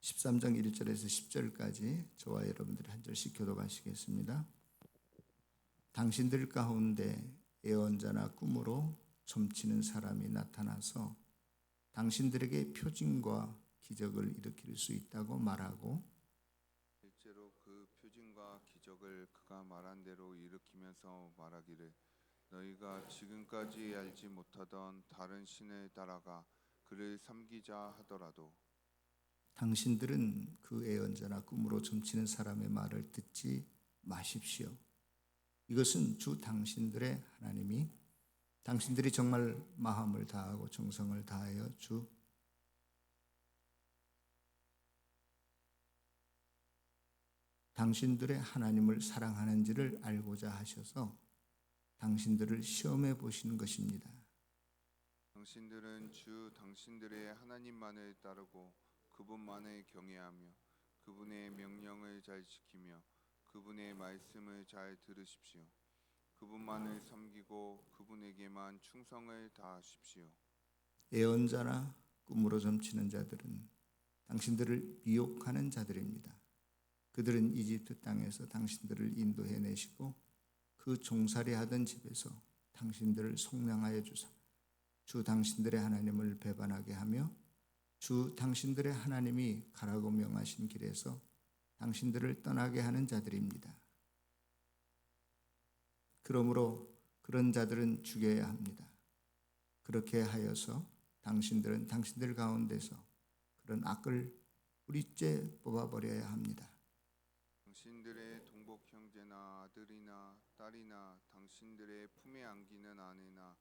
13장 1절에서 10절까지 저와 여러분들이 한 절씩 교독하시겠습니다. 당신들 가운데 예언자나 꿈으로 점치는 사람이 나타나서 당신들에게 표징과 기적을 일으킬 수 있다고 말하고 실제로 그 표징과 기적을 그가 말한 대로 일으키면서 말하기를 너희가 지금까지 알지 못하던 다른 신을 따라가 그를 섬기자 하더라도 당신들은 그 예언자나 꿈으로 점치는 사람의 말을 듣지 마십시오. 이것은 주 당신들의 하나님이 당신들이 정말 마음을 다하고 정성을 다하여 당신들의 하나님을 사랑하는지를 알고자 하셔서 당신들을 시험해 보시는 것입니다. 당신들은 주 당신들의 하나님만을 따르고 그분만을 경외하며 그분의 명령을 잘 지키며 그분의 말씀을 잘 들으십시오. 그분만을 섬기고 그분에게만 충성을 다하십시오. 예언자나 꿈으로 점치는 자들은 당신들을 미혹하는 자들입니다. 그들은 이집트 땅에서 당신들을 인도해 내시고 그 종살이 하던 집에서 당신들을 속량하여 주사 주 당신들의 하나님을 배반하게 하며 주 당신들의 하나님이 가라고 명하신 길에서 당신들을 떠나게 하는 자들입니다. 그러므로 그런 자들은 죽여야 합니다. 그렇게 하여서 당신들은 당신들 가운데서 그런 악을 뿌리째 뽑아버려야 합니다. 당신들의 동복 형제나 아들이나 딸이나 당신들의 품에 안기는 아내나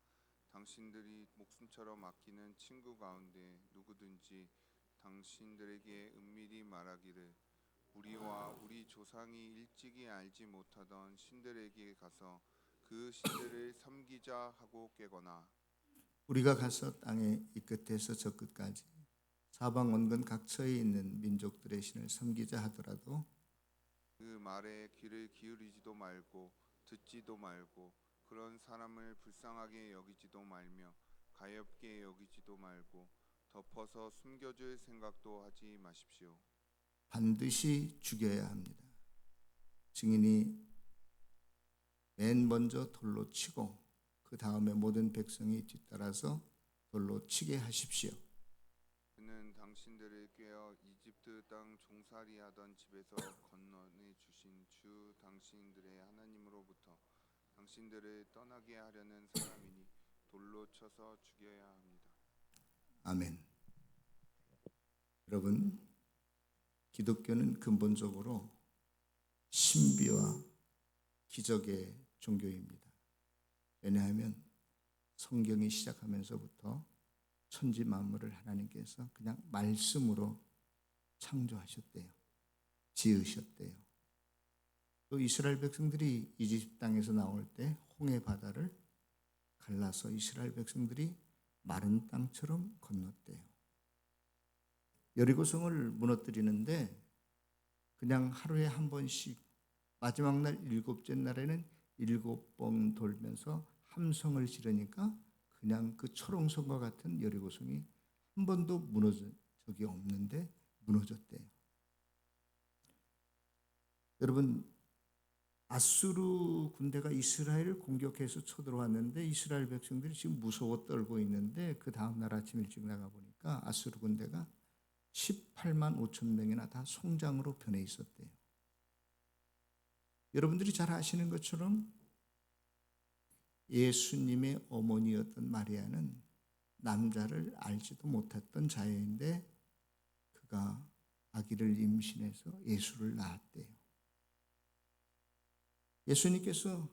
당신들이 목숨처럼 아끼는 친구 가운데 누구든지 당신들에게 은밀히 말하기를 우리와 우리 조상이 일찍이 알지 못하던 신들에게 가서 그 신들을 섬기자 하고 깨거나 우리가 가서 땅의 이 끝에서 저 끝까지 사방 원근 각처에 있는 민족들의 신을 섬기자 하더라도 그 말에 귀를 기울이지도 말고 듣지도 말고 그런 사람을 불쌍하게 여기지도 말며 가엾게 여기지도 말고 덮어서 숨겨줄 생각도 하지 마십시오. 반드시 죽여야 합니다. 증인이 맨 먼저 돌로 치고 그 다음에 모든 백성이 뒤따라서 돌로 치게 하십시오. 그는 당신들을 꿰어 이집트 땅 종살이 하던 집에서 건너내 주신 주 당신들의 하나님으로부터 당신들을 떠나게 하려는 사람이니 돌로 쳐서 죽여야 합니다. 아멘. 여러분, 기독교는 근본적으로 신비와 기적의 종교입니다. 왜냐하면 성경이 시작하면서부터 천지 만물을 하나님께서 그냥 말씀으로 창조하셨대요. 지으셨대요. 또 이스라엘 백성들이 이집트 땅에서 나올 때 홍해 바다를 갈라서 이스라엘 백성들이 마른 땅처럼 건넜대요. 여리고성을 무너뜨리는데 그냥 하루에 한 번씩 마지막 날 일곱째 날에는 7번 돌면서 함성을 지르니까 그냥 그 초롱성과 같은 여리고성이 한 번도 무너진 적이 없는데 무너졌대요. 여러분, 아수르 군대가 이스라엘을 공격해서 쳐들어왔는데 이스라엘 백성들이 지금 무서워 떨고 있는데 그 다음 날 아침 일찍 나가보니까 아수르 군대가 18만 5천 명이나 다 송장으로 변해 있었대요. 여러분들이 잘 아시는 것처럼 예수님의 어머니였던 마리아는 남자를 알지도 못했던 자여인데 그가 아기를 임신해서 예수를 낳았대요. 예수님께서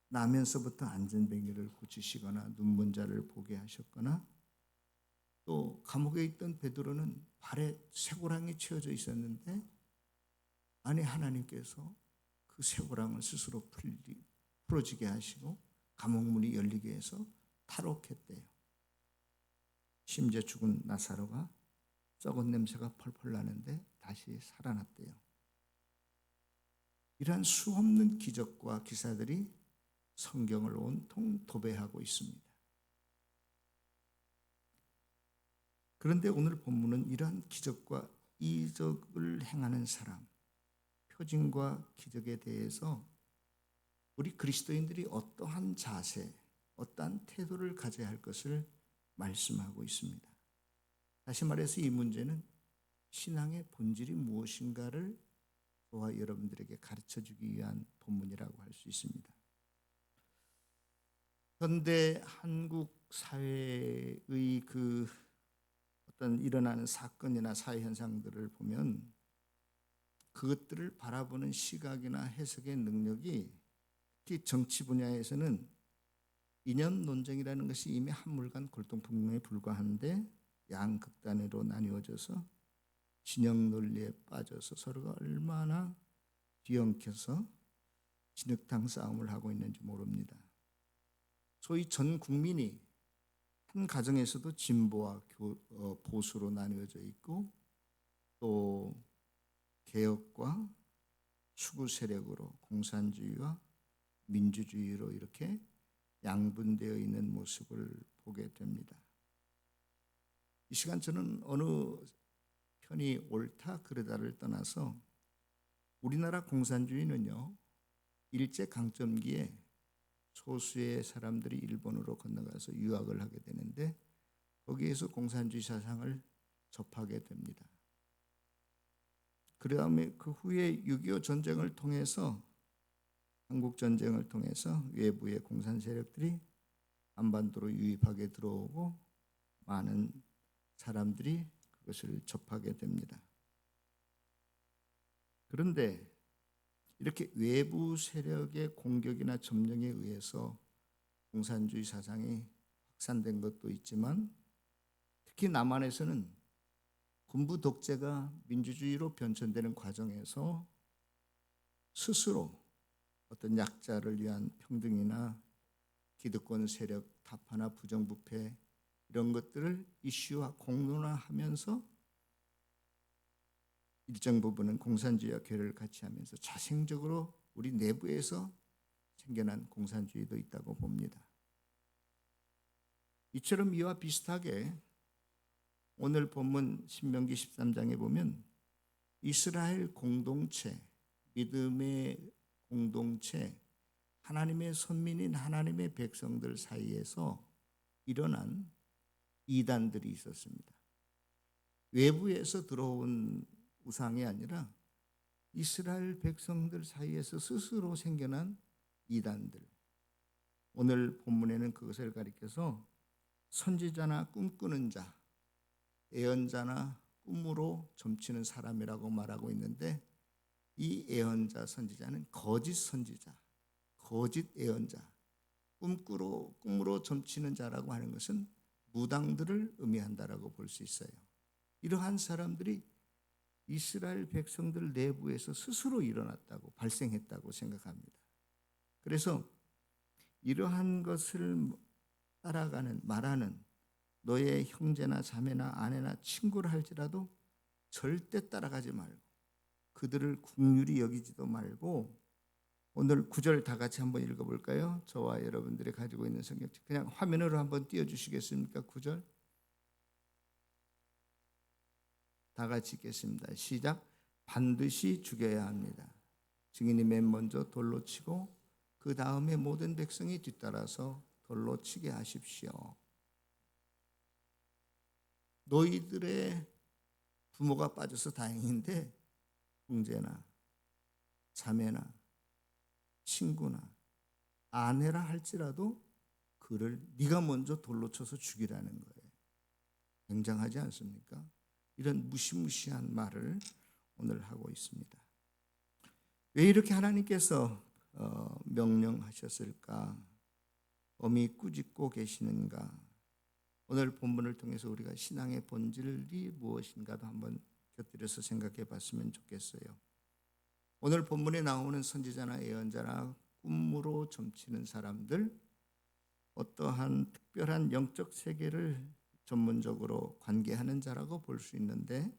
나면서부터 안전뱅이를 고치시거나 눈먼 자를 보게 하셨거나 또 감옥에 있던 베드로는 발에 쇠고랑이 채워져 있었는데 아니 하나님께서 그 쇠고랑을 스스로 풀어지게 하시고 감옥문이 열리게 해서 탈옥했대요. 심지어 죽은 나사로가 썩은 냄새가 펄펄 나는데 다시 살아났대요. 이러한 수없는 기적과 기사들이 성경을 온통 도배하고 있습니다. 그런데 오늘 본문은 이러한 기적과 이적을 행하는 사람, 표징과 기적에 대해서 우리 그리스도인들이 어떠한 자세, 어떠한 태도를 가져야 할 것을 말씀하고 있습니다. 다시 말해서 이 문제는 신앙의 본질이 무엇인가를 저와 여러분들에게 가르쳐주기 위한 본문이라고 할 수 있습니다. 현대 한국 사회의 그 어떤 일어나는 사건이나 사회 현상들을 보면 그것들을 바라보는 시각이나 해석의 능력이 특히 정치 분야에서는 이념 논쟁이라는 것이 이미 한물간 골동품에 불과한데 양극단으로 나뉘어져서 진영 논리에 빠져서 서로가 얼마나 뒤엉켜서 진흙탕 싸움을 하고 있는지 모릅니다. 소위 전 국민이 한 가정에서도 진보와 보수로 나뉘어져 있고 또 개혁과 수구 세력으로 공산주의와 민주주의로 이렇게 양분되어 있는 모습을 보게 됩니다. 이 시간 저는 어느 편이 옳다 그르다를 떠나서 우리나라 공산주의는요, 일제 강점기에 소수의 사람들이 일본으로 건너가서 유학을 하게 되는데 거기에서 공산주의 사상을 접하게 됩니다. 그 다음에 그 후에 6.25 전쟁을 통해서 한국 전쟁을 통해서 외부의 공산 세력들이 한반도로 유입하게 들어오고 많은 사람들이 그것을 접하게 됩니다. 그런데 이렇게 외부 세력의 공격이나 점령에 의해서 공산주의 사상이 확산된 것도 있지만 특히 남한에서는 군부 독재가 민주주의로 변천되는 과정에서 스스로 어떤 약자를 위한 평등이나 기득권 세력 타파나 부정부패 이런 것들을 이슈화 공론화하면서 일정 부분은 공산주의와 괴를 같이 하면서 자생적으로 우리 내부에서 생겨난 공산주의도 있다고 봅니다. 이처럼 이와 비슷하게 오늘 본문 신명기 13장에 보면 이스라엘 공동체, 믿음의 공동체, 하나님의 선민인 하나님의 백성들 사이에서 일어난 이단들이 있었습니다. 외부에서 들어온 우상이 아니라 이스라엘 백성들 사이에서 스스로 생겨난 이단들. 오늘 본문에는 그것을 가리켜서 선지자나 꿈꾸는 자, 예언자나 꿈으로 점치는 사람이라고 말하고 있는데 이 예언자 선지자는 거짓 선지자, 거짓 예언자, 꿈으로 점치는 자라고 하는 것은 무당들을 의미한다라고 볼 수 있어요. 이러한 사람들이 이스라엘 백성들 내부에서 스스로 일어났다고 발생했다고 생각합니다. 그래서 이러한 것을 따라가는 말하는 너의 형제나 자매나 아내나 친구를 할지라도 절대 따라가지 말고 그들을 긍휼히 여기지도 말고 오늘 9절 다 같이 한번 읽어볼까요? 저와 여러분들이 가지고 있는 성경책 그냥 화면으로 한번 띄워주시겠습니까? 9절 다 같이 읽겠습니다. 시작. 반드시 죽여야 합니다. 증인이 맨 먼저 돌로 치고 그 다음에 모든 백성이 뒤따라서 돌로 치게 하십시오. 너희들의 부모가 빠져서 다행인데 형제나 자매나 친구나 아내라 할지라도 그를 네가 먼저 돌로 쳐서 죽이라는 거예요. 굉장하지 않습니까? 이런 무시무시한 말을 오늘 하고 있습니다. 왜 이렇게 하나님께서 명령하셨을까? 엄히 꾸짖고 계시는가? 오늘 본문을 통해서 우리가 신앙의 본질이 무엇인가도 한번 곁들여서 생각해 봤으면 좋겠어요. 오늘 본문에 나오는 선지자나 예언자나 꿈으로 점치는 사람들, 어떠한 특별한 영적 세계를 전문적으로 관계하는 자라고 볼 수 있는데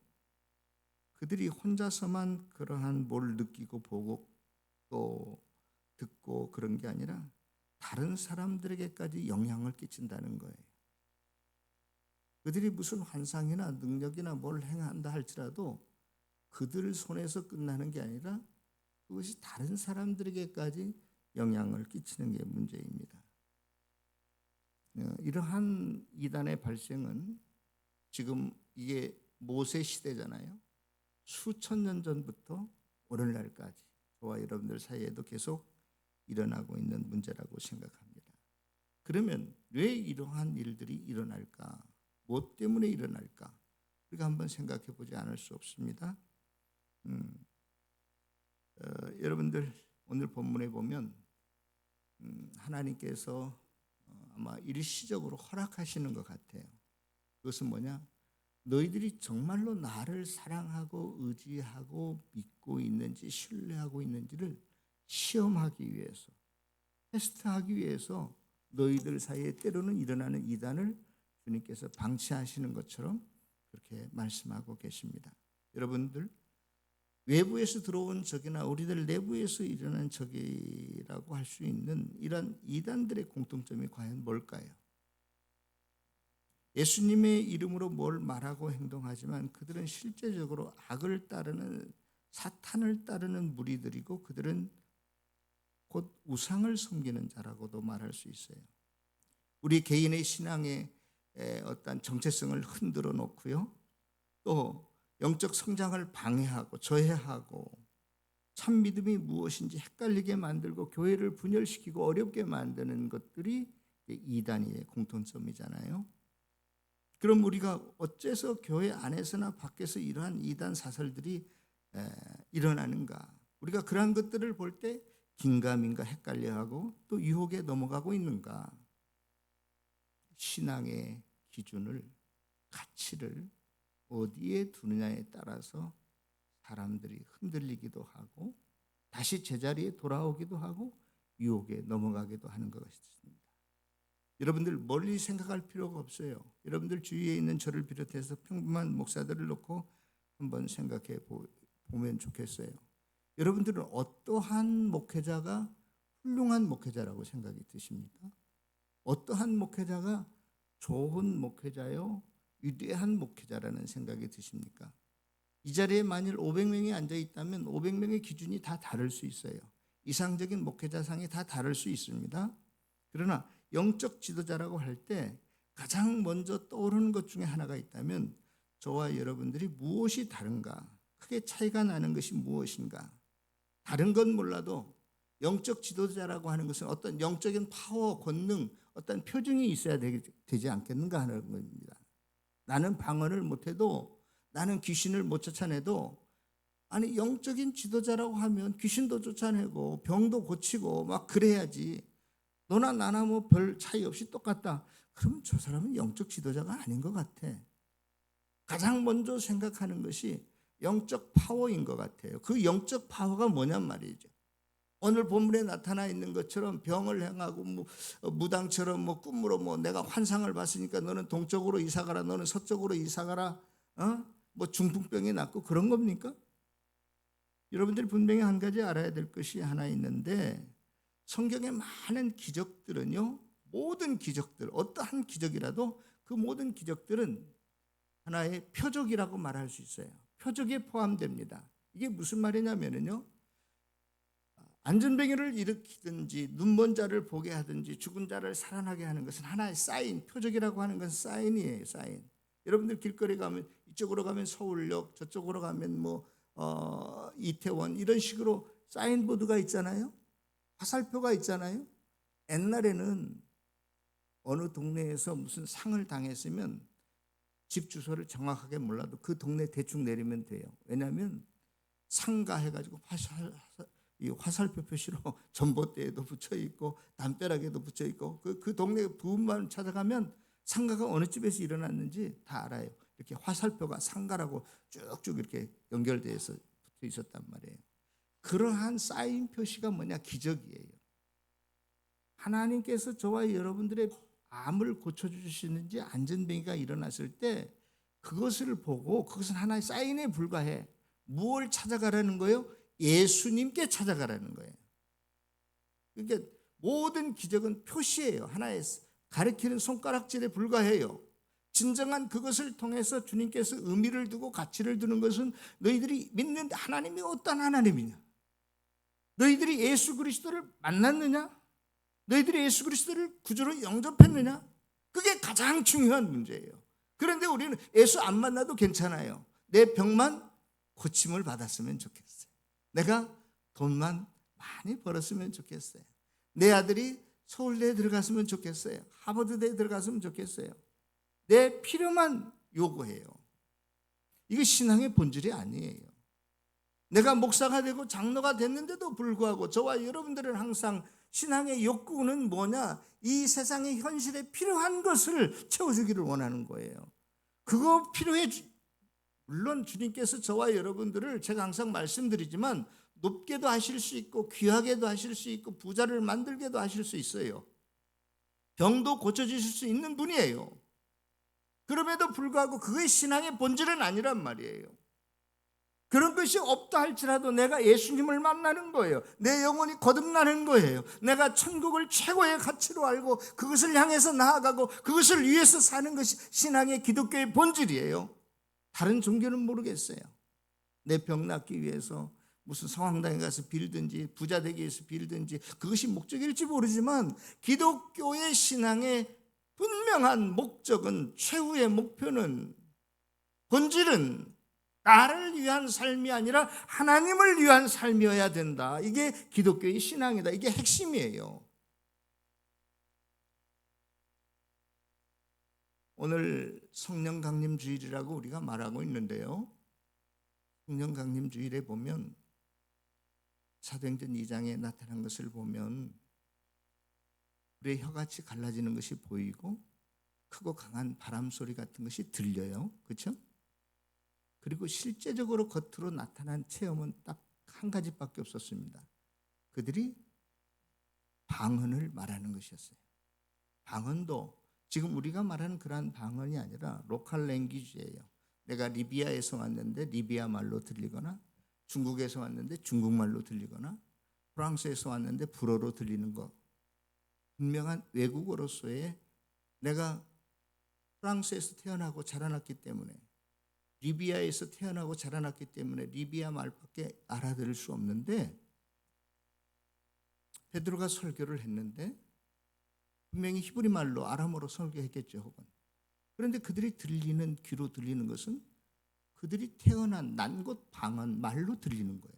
그들이 혼자서만 그러한 뭘 느끼고 보고 또 듣고 그런 게 아니라 다른 사람들에게까지 영향을 끼친다는 거예요. 그들이 무슨 환상이나 능력이나 뭘 행한다 할지라도 그들 손에서 끝나는 게 아니라 그것이 다른 사람들에게까지 영향을 끼치는 게 문제입니다. 이러한 이단의 발생은 지금 이게 모세 시대잖아요. 수천 년 전부터 오늘날까지 저와 여러분들 사이에도 계속 일어나고 있는 문제라고 생각합니다. 그러면 왜 이러한 일들이 일어날까? 무엇 때문에 일어날까? 우리가 한번 생각해 보지 않을 수 없습니다. 여러분들 오늘 본문에 보면 하나님께서 아마 일시적으로 허락하시는 것 같아요. 그것은 뭐냐? 너희들이 정말로 나를 사랑하고 의지하고 믿고 있는지 신뢰하고 있는지를 시험하기 위해서, 테스트하기 위해서 너희들 사이에 때로는 일어나는 이단을 주님께서 방치하시는 것처럼 그렇게 말씀하고 계십니다. 여러분들 외부에서 들어온 적이나 우리들 내부에서 일어난 적이라고 할 수 있는 이런 이단들의 공통점이 과연 뭘까요? 예수님의 이름으로 뭘 말하고 행동하지만 그들은 실제적으로 악을 따르는 사탄을 따르는 무리들이고 그들은 곧 우상을 섬기는 자라고도 말할 수 있어요. 우리 개인의 신앙의 어떤 정체성을 흔들어 놓고요. 또 영적 성장을 방해하고 저해하고 참 믿음이 무엇인지 헷갈리게 만들고 교회를 분열시키고 어렵게 만드는 것들이 이단의 공통점이잖아요. 그럼 우리가 어째서 교회 안에서나 밖에서 이러한 이단 사설들이 일어나는가? 우리가 그러한 것들을 볼 때 긴가민가 헷갈려하고 또 유혹에 넘어가고 있는가? 신앙의 기준을, 가치를 어디에 두느냐에 따라서 사람들이 흔들리기도 하고 다시 제자리에 돌아오기도 하고 유혹에 넘어가기도 하는 것 같습니다. 여러분들 멀리 생각할 필요가 없어요. 여러분들 주위에 있는 저를 비롯해서 평범한 목사들을 놓고 한번 생각해 보면 좋겠어요. 여러분들은 어떠한 목회자가 훌륭한 목회자라고 생각이 드십니까? 어떠한 목회자가 좋은 목회자요, 위대한 목회자라는 생각이 드십니까? 이 자리에 만일 500명이 앉아 있다면 500명의 기준이 다 다를 수 있어요. 이상적인 목회자상이 다 다를 수 있습니다. 그러나 영적 지도자라고 할 때 가장 먼저 떠오르는 것 중에 하나가 있다면 저와 여러분들이 무엇이 다른가? 크게 차이가 나는 것이 무엇인가? 다른 건 몰라도 영적 지도자라고 하는 것은 어떤 영적인 파워, 권능, 어떤 표징이 있어야 되지 않겠는가 하는 겁니다. 나는 방언을 못해도, 나는 귀신을 못 쫓아내도, 아니 영적인 지도자라고 하면 귀신도 쫓아내고 병도 고치고 막 그래야지. 너나 나나 뭐 별 차이 없이 똑같다. 그러면 저 사람은 영적 지도자가 아닌 것 같아. 가장 먼저 생각하는 것이 영적 파워인 것 같아요. 그 영적 파워가 뭐냔 말이죠. 오늘 본문에 나타나 있는 것처럼 병을 행하고 무당처럼 꿈으로 내가 환상을 봤으니까 너는 동쪽으로 이사가라, 너는 서쪽으로 이사가라, 중풍병이 낫고 그런 겁니까? 여러분들이 분명히 한 가지 알아야 될 것이 하나 있는데, 성경의 많은 기적들은요, 모든 기적들, 어떠한 기적이라도 그 모든 기적들은 하나의 표적이라고 말할 수 있어요. 표적에 포함됩니다. 이게 무슨 말이냐면요, 안전뱅이를 일으키든지 눈먼 자를 보게 하든지 죽은 자를 살아나게 하는 것은 하나의 사인, 표적이라고 하는 것은 사인이에요. 사인. 여러분들 길거리 가면 이쪽으로 가면 서울역, 저쪽으로 가면 이태원, 이런 식으로 사인보드가 있잖아요. 화살표가 있잖아요. 옛날에는 어느 동네에서 무슨 상을 당했으면 집 주소를 정확하게 몰라도 그 동네 대충 내리면 돼요. 왜냐하면 상가 해가지고 이 화살표 표시로 전봇대에도 붙여 있고 담벼락에도 붙여 있고 그 동네 부분만 찾아가면 상가가 어느 집에서 일어났는지 다 알아요. 이렇게 화살표가 상가라고 쭉쭉 이렇게 연결돼서 붙어 있었단 말이에요. 그러한 사인 표시가 뭐냐? 기적이에요. 하나님께서 저와 여러분들의 암을 고쳐주시는지 안전뱅이가 일어났을 때 그것을 보고 그것은 하나의 사인에 불과해. 무엇을 찾아가라는 거예요? 예수님께 찾아가라는 거예요. 그러니까 모든 기적은 표시예요. 하나의 가리키는 손가락질에 불과해요. 진정한 그것을 통해서 주님께서 의미를 두고 가치를 두는 것은 너희들이 믿는 하나님이 어떤 하나님이냐, 너희들이 예수 그리스도를 만났느냐, 너희들이 예수 그리스도를 구주로 영접했느냐, 그게 가장 중요한 문제예요. 그런데 우리는 예수 안 만나도 괜찮아요. 내 병만 고침을 받았으면 좋겠어요. 내가 돈만 많이 벌었으면 좋겠어요. 내 아들이 서울대에 들어갔으면 좋겠어요. 하버드대에 들어갔으면 좋겠어요. 내 필요만 요구해요. 이거 신앙의 본질이 아니에요. 내가 목사가 되고 장로가 됐는데도 불구하고 저와 여러분들은 항상 신앙의 욕구는 뭐냐? 이 세상의 현실에 필요한 것을 채워주기를 원하는 거예요. 그거 필요해. 물론 주님께서 저와 여러분들을 제가 항상 말씀드리지만 높게도 하실 수 있고 귀하게도 하실 수 있고 부자를 만들게도 하실 수 있어요. 병도 고쳐주실 수 있는 분이에요. 그럼에도 불구하고 그게 신앙의 본질은 아니란 말이에요. 그런 것이 없다 할지라도 내가 예수님을 만나는 거예요. 내 영혼이 거듭나는 거예요. 내가 천국을 최고의 가치로 알고 그것을 향해서 나아가고 그것을 위해서 사는 것이 신앙의 기독교의 본질이에요. 다른 종교는 모르겠어요. 내 병 낫기 위해서 무슨 성황당에 가서 빌든지 부자 되기 위해서 빌든지 그것이 목적일지 모르지만 기독교의 신앙의 분명한 목적은, 최후의 목표는, 본질은 나를 위한 삶이 아니라 하나님을 위한 삶이어야 된다. 이게 기독교의 신앙이다. 이게 핵심이에요. 오늘 성령 강림 주일이라고 우리가 말하고 있는데요. 성령 강림 주일에 보면 사도행전 2장에 나타난 것을 보면 우리의 혀같이 갈라지는 것이 보이고 크고 강한 바람 소리 같은 것이 들려요. 그렇죠? 그리고 실제적으로 겉으로 나타난 체험은 딱 한 가지밖에 없었습니다. 그들이 방언을 말하는 것이었어요. 방언도 지금 우리가 말하는 그러한 방언이 아니라 로컬 랭귀지예요. 내가 리비아에서 왔는데 리비아 말로 들리거나, 중국에서 왔는데 중국말로 들리거나, 프랑스에서 왔는데 불어로 들리는 것. 분명한 외국어로서의, 내가 프랑스에서 태어나고 자라났기 때문에, 리비아에서 태어나고 자라났기 때문에 리비아 말밖에 알아들을 수 없는데, 베드로가 설교를 했는데 분명히 히브리 말로, 아람어로 설교했겠죠. 혹은 그런데 그들이 들리는, 귀로 들리는 것은 그들이 태어난 난 곳 방언 말로 들리는 거예요.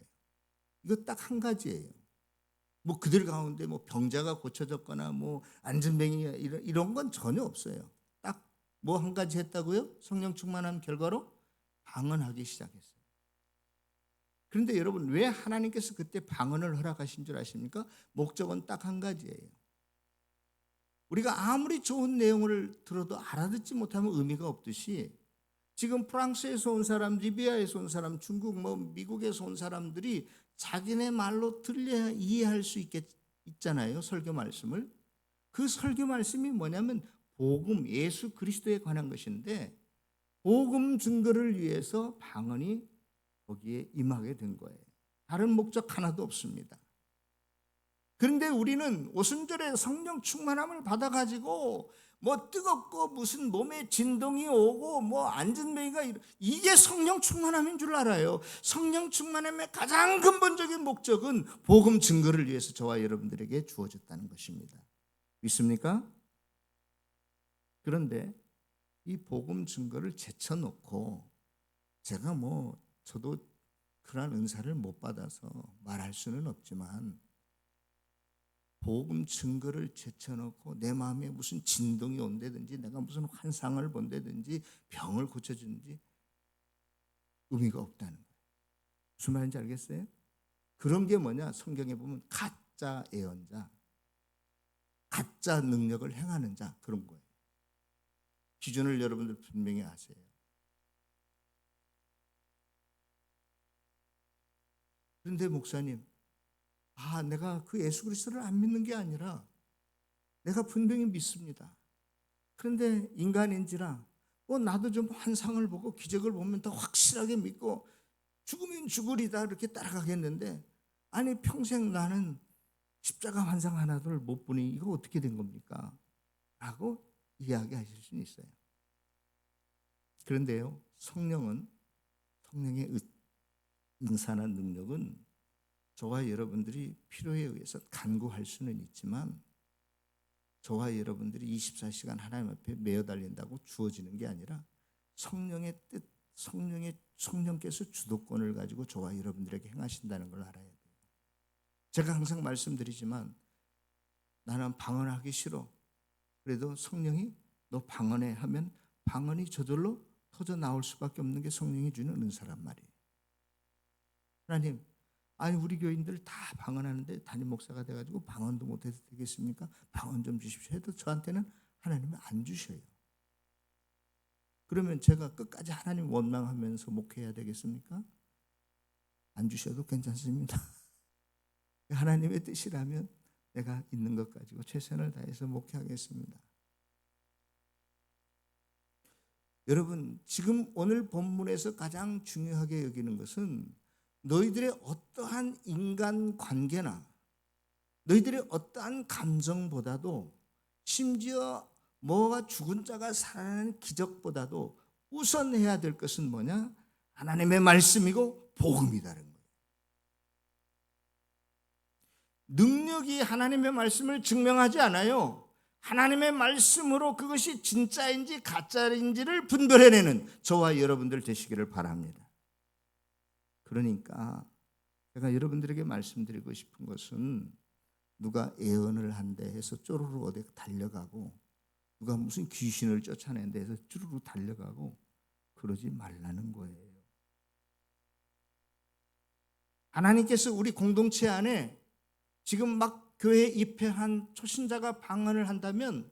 이거 딱 한 가지예요. 뭐 그들 가운데 뭐 병자가 고쳐졌거나 뭐 안진뱅이 이런 건 전혀 없어요. 딱 뭐 한 가지 했다고요? 성령 충만한 결과로 방언하기 시작했어요. 그런데 여러분, 왜 하나님께서 그때 방언을 허락하신 줄 아십니까? 목적은 딱 한 가지예요. 우리가 아무리 좋은 내용을 들어도 알아듣지 못하면 의미가 없듯이, 지금 프랑스에서 온 사람, 리비아에서 온 사람, 중국, 미국에서 온 사람들이 자기네 말로 들려야 이해할 수 있잖아요. 설교 말씀을. 그 설교 말씀이 뭐냐면 복음, 예수 그리스도에 관한 것인데, 복음 증거를 위해서 방언이 거기에 임하게 된 거예요. 다른 목적 하나도 없습니다. 그런데 우리는 오순절에 성령 충만함을 받아가지고 뭐 뜨겁고 무슨 몸에 진동이 오고 뭐 안진뱅이가, 이게 성령 충만함인 줄 알아요. 성령 충만함의 가장 근본적인 목적은 복음 증거를 위해서 저와 여러분들에게 주어졌다는 것입니다. 믿습니까? 그런데 이 복음 증거를 제쳐놓고, 제가 저도 그러한 은사를 못 받아서 말할 수는 없지만, 복음 증거를 제쳐놓고 내 마음에 무슨 진동이 온다든지 내가 무슨 환상을 본다든지 병을 고쳐주든지 의미가 없다는 거예요. 무슨 말인지 알겠어요? 그런 게 뭐냐? 성경에 보면 가짜 예언자, 가짜 능력을 행하는 자, 그런 거예요. 기준을 여러분들 분명히 아세요. 그런데 목사님, 내가 그 예수 그리스도를 안 믿는 게 아니라 내가 분명히 믿습니다. 그런데 인간인지라 나도 좀 환상을 보고 기적을 보면 더 확실하게 믿고 죽으면 죽으리다 이렇게 따라가겠는데, 아니 평생 나는 십자가 환상 하나도 못 보니 이거 어떻게 된 겁니까? 라고 이야기하실 수는 있어요. 그런데요, 성령의 은사나 능력은 저와 여러분들이 필요에 의해서 간구할 수는 있지만 저와 여러분들이 24시간 하나님 앞에 매어 달린다고 주어지는 게 아니라 성령의 뜻, 성령께서 주도권을 가지고 저와 여러분들에게 행하신다는 걸 알아야 돼요. 제가 항상 말씀드리지만 나는 방언하기 싫어. 그래도 성령이 너 방언해 하면 방언이 저절로 터져 나올 수밖에 없는 게 성령이 주는 은사란 말이에요. 하나님, 아니 우리 교인들 다 방언하는데 담임 목사가 돼가지고 방언도 못해도 되겠습니까? 방언 좀 주십시오 해도 저한테는 하나님은 안 주셔요. 그러면 제가 끝까지 하나님 원망하면서 목회해야 되겠습니까? 안 주셔도 괜찮습니다. 하나님의 뜻이라면 내가 있는 것 가지고 최선을 다해서 목회하겠습니다. 여러분, 지금 오늘 본문에서 가장 중요하게 여기는 것은 너희들의 어떠한 인간관계나 너희들의 어떠한 감정보다도 심지어 뭐가 죽은 자가 살아나는 기적보다도 우선해야 될 것은 뭐냐? 하나님의 말씀이고 복음이다는 거예요. 능력이 하나님의 말씀을 증명하지 않아요. 하나님의 말씀으로 그것이 진짜인지 가짜인지를 분별해내는 저와 여러분들 되시기를 바랍니다. 그러니까 제가 여러분들에게 말씀드리고 싶은 것은 누가 예언을 한대 해서 쪼르르 어디 달려가고 누가 무슨 귀신을 쫓아낸다 해서 쭈르르 달려가고 그러지 말라는 거예요. 하나님께서 우리 공동체 안에 지금 막 교회에 입회한 초신자가 방언을 한다면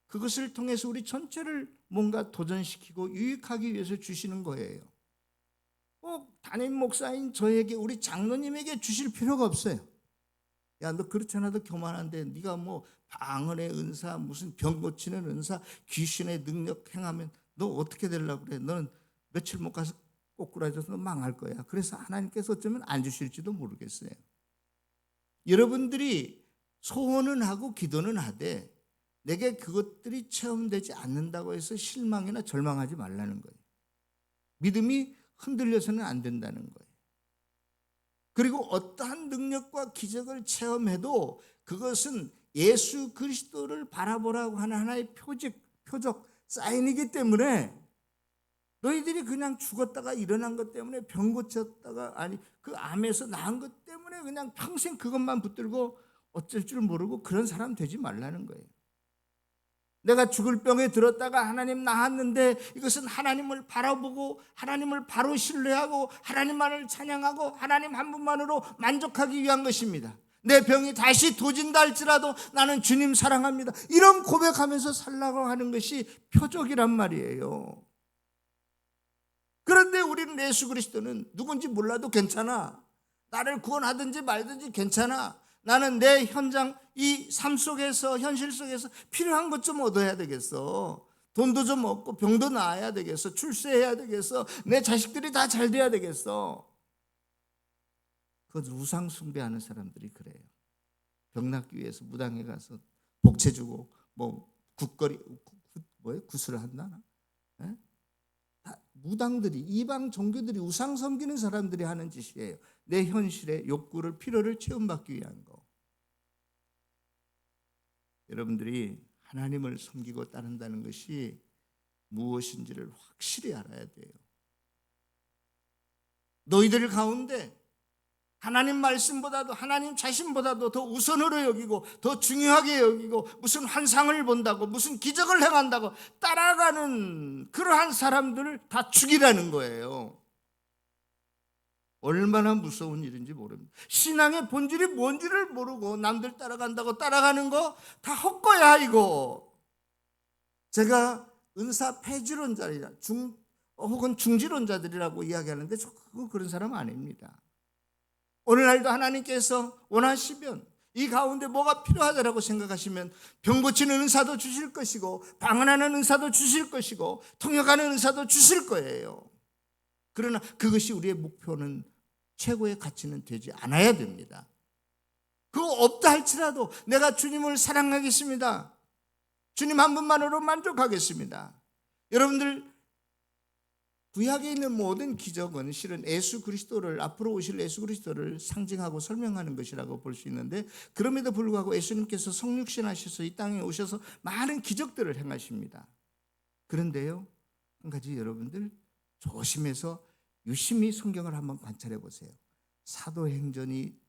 그것을 통해서 우리 전체를 뭔가 도전시키고 유익하기 위해서 주시는 거예요. 꼭 담임 목사인 저에게 우리 장로님에게 주실 필요가 없어요. 야, 너 그렇지 않아도 교만한데 네가 뭐 방언의 은사, 무슨 병 고치는 은사, 귀신의 능력 행하면 너 어떻게 되려고 그래? 너는 며칠 못 가서 꼬꾸라져서 너 망할 거야. 그래서 하나님께서 어쩌면 안 주실지도 모르겠어요. 여러분들이 소원은 하고 기도는 하되 내게 그것들이 체험되지 않는다고 해서 실망이나 절망하지 말라는 거예요. 믿음이 흔들려서는 안 된다는 거예요. 그리고 어떠한 능력과 기적을 체험해도 그것은 예수 그리스도를 바라보라고 하는 하나의 표적 사인이기 때문에 너희들이 그냥 죽었다가 일어난 것 때문에 병 고쳤다가 아니 그 암에서 나은 것 때문에 그냥 평생 그것만 붙들고 어쩔 줄 모르고 그런 사람 되지 말라는 거예요. 내가 죽을 병에 들었다가 하나님 나았는데 이것은 하나님을 바라보고 하나님을 바로 신뢰하고 하나님만을 찬양하고 하나님 한 분만으로 만족하기 위한 것입니다. 내 병이 다시 도진다 할지라도 나는 주님 사랑합니다. 이런 고백하면서 살라고 하는 것이 표적이란 말이에요. 그런데 우리는 예수 그리스도는 누군지 몰라도 괜찮아. 나를 구원하든지 말든지 괜찮아. 나는 내 현장 이 삶 속에서 현실 속에서 필요한 것 좀 얻어야 되겠어. 돈도 좀 얻고 병도 나아야 되겠어. 출세해야 되겠어. 내 자식들이 다 잘 돼야 되겠어. 그것 우상 숭배하는 사람들이 그래요. 병 낫기 위해서 무당에 가서 복채 주고 뭐 구슬을 한다나? 에? 다 무당들이 이방 종교들이 우상 섬기는 사람들이 하는 짓이에요. 내 현실의 욕구를 필요를 체험받기 위한 거. 여러분들이 하나님을 섬기고 따른다는 것이 무엇인지를 확실히 알아야 돼요. 너희들 가운데 하나님 말씀보다도 하나님 자신보다도 더 우선으로 여기고 더 중요하게 여기고 무슨 환상을 본다고 무슨 기적을 행한다고 따라가는 그러한 사람들을 다 죽이라는 거예요. 얼마나 무서운 일인지 모릅니다. 신앙의 본질이 뭔지를 모르고 남들 따라간다고 따라가는 거 다 헛거야 이거. 제가 은사 폐지론자리라 혹은 중지론자들이라고 이야기하는데 저 그런 사람 아닙니다. 오늘날도 하나님께서 원하시면 이 가운데 뭐가 필요하다라고 생각하시면 병 고치는 은사도 주실 것이고 방언하는 은사도 주실 것이고 통역하는 은사도 주실 거예요. 그러나 그것이 우리의 목표는 최고의 가치는 되지 않아야 됩니다. 그거 없다 할지라도 내가 주님을 사랑하겠습니다. 주님 한 분만으로 만족하겠습니다. 여러분들 구약에 있는 모든 기적은 실은 예수 그리스도를, 앞으로 오실 예수 그리스도를 상징하고 설명하는 것이라고 볼 수 있는데, 그럼에도 불구하고 예수님께서 성육신하셔서 이 땅에 오셔서 많은 기적들을 행하십니다. 그런데요, 한 가지 여러분들 조심해서 유심히 성경을 한번 관찰해 보세요. 사도행전이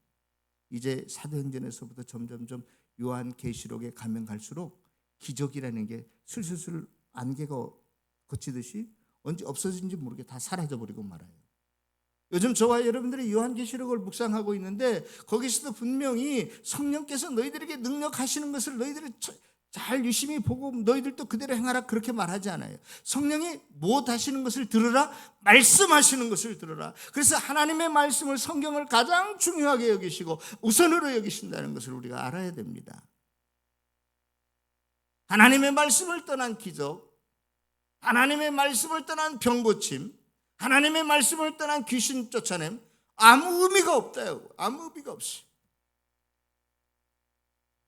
이제 사도행전에서부터 점점점 요한계시록에 가면 갈수록 기적이라는 게 슬슬 안개가 걷히듯이 언제 없어진지 모르게 다 사라져버리고 말아요. 요즘 저와 여러분들이 요한계시록을 묵상하고 있는데 거기서도 분명히 성령께서 너희들에게 능력하시는 것을 너희들이 잘 유심히 보고 너희들도 그대로 행하라 그렇게 말하지 않아요. 성령이 못 하시는 것을 들으라, 말씀하시는 것을 들으라. 그래서 하나님의 말씀을, 성경을 가장 중요하게 여기시고 우선으로 여기신다는 것을 우리가 알아야 됩니다. 하나님의 말씀을 떠난 기적, 하나님의 말씀을 떠난 병고침, 하나님의 말씀을 떠난 귀신 쫓아냄, 아무 의미가 없다요. 아무 의미가 없어요.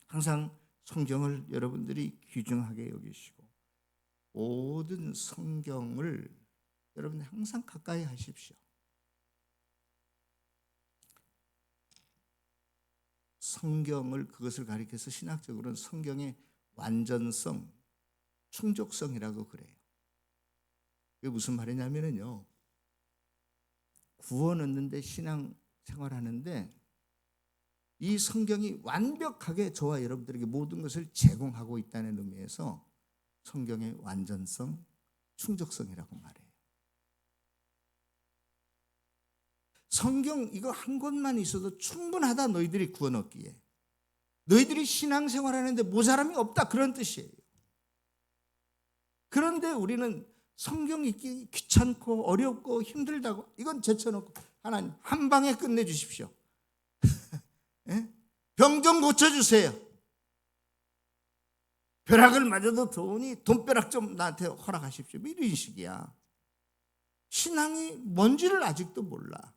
항상 성경을 여러분들이 귀중하게 여기시고 모든 성경을 여러분 항상 가까이 하십시오. 성경을, 그것을 가리켜서 신학적으로는 성경의 완전성, 충족성이라고 그래요. 이게 무슨 말이냐면요, 구원 얻는데 신앙 생활하는데 이 성경이 완벽하게 저와 여러분들에게 모든 것을 제공하고 있다는 의미에서 성경의 완전성, 충족성이라고 말해요. 성경 이거 한 권만 있어도 충분하다, 너희들이 구원 얻기에. 너희들이 신앙생활하는데 모자람이 없다, 그런 뜻이에요. 그런데 우리는 성경 읽기 귀찮고 어렵고 힘들다고 이건 제쳐놓고 하나님 한 방에 끝내주십시오. 병 좀 고쳐주세요. 벼락을 맞아도 좋으니 돈벼락 좀 나한테 허락하십시오. 이런 식이야. 신앙이 뭔지를 아직도 몰라.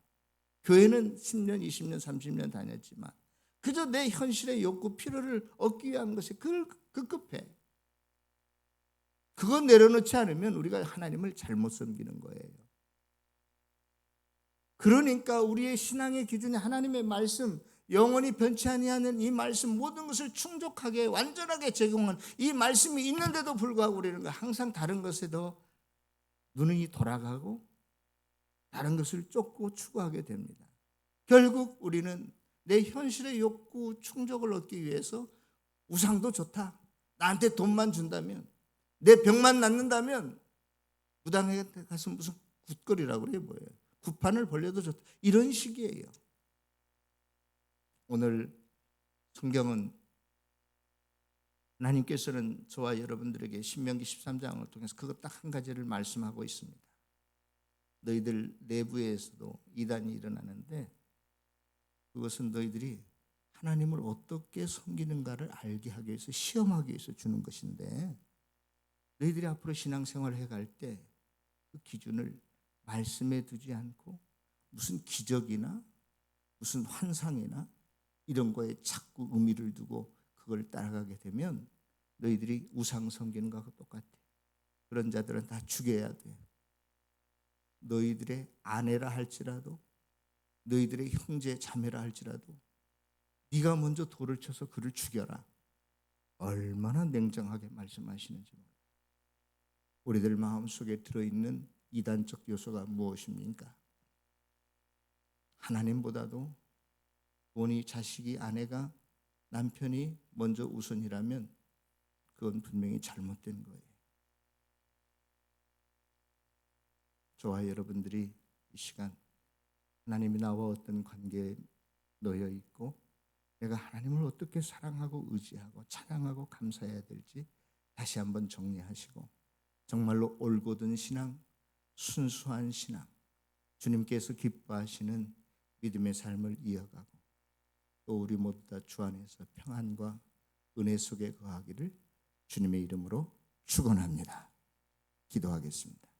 교회는 10년, 20년, 30년 다녔지만 그저 내 현실의 욕구, 필요를 얻기 위한 것에 급급해. 그거 내려놓지 않으면 우리가 하나님을 잘못 섬기는 거예요. 그러니까 우리의 신앙의 기준이 하나님의 말씀, 영원히 변치 아니하는 이 말씀, 모든 것을 충족하게 완전하게 제공한 이 말씀이 있는데도 불구하고 우리는 항상 다른 것에 더 눈이 돌아가고 다른 것을 쫓고 추구하게 됩니다. 결국 우리는 내 현실의 욕구 충족을 얻기 위해서 우상도 좋다, 나한테 돈만 준다면, 내 병만 낫는다면 무당에 가서 무슨 굿거리라고 그래요. 뭐예요? 굿판을 벌려도 좋다, 이런 식이에요. 오늘 성경은 하나님께서는 저와 여러분들에게 신명기 13장을 통해서 그것 딱 한 가지를 말씀하고 있습니다. 너희들 내부에서도 이단이 일어나는데 그것은 너희들이 하나님을 어떻게 섬기는가를 알게 하기 위해서, 시험하기 위해서 주는 것인데, 너희들이 앞으로 신앙생활을 해갈 때 그 기준을 말씀에 두지 않고 무슨 기적이나 무슨 환상이나 이런 거에 자꾸 의미를 두고 그걸 따라가게 되면 너희들이 우상 섬기는 것과 똑같아. 그런 자들은 다 죽여야 돼. 너희들의 아내라 할지라도, 너희들의 형제 자매라 할지라도 네가 먼저 돌을 쳐서 그를 죽여라. 얼마나 냉정하게 말씀하시는지 몰라요. 우리들 마음속에 들어있는 이단적 요소가 무엇입니까? 하나님보다도 본이, 자식이, 아내가, 남편이 먼저 우선이라면 그건 분명히 잘못된 거예요. 저와 여러분들이 이 시간 하나님이 나와 어떤 관계에 놓여 있고 내가 하나님을 어떻게 사랑하고 의지하고 찬양하고 감사해야 될지 다시 한번 정리하시고 정말로 올곧은 신앙, 순수한 신앙, 주님께서 기뻐하시는 믿음의 삶을 이어가고 또 우리 모두 다 주 안에서 평안과 은혜 속에 거하기를 주님의 이름으로 축원합니다. 기도하겠습니다.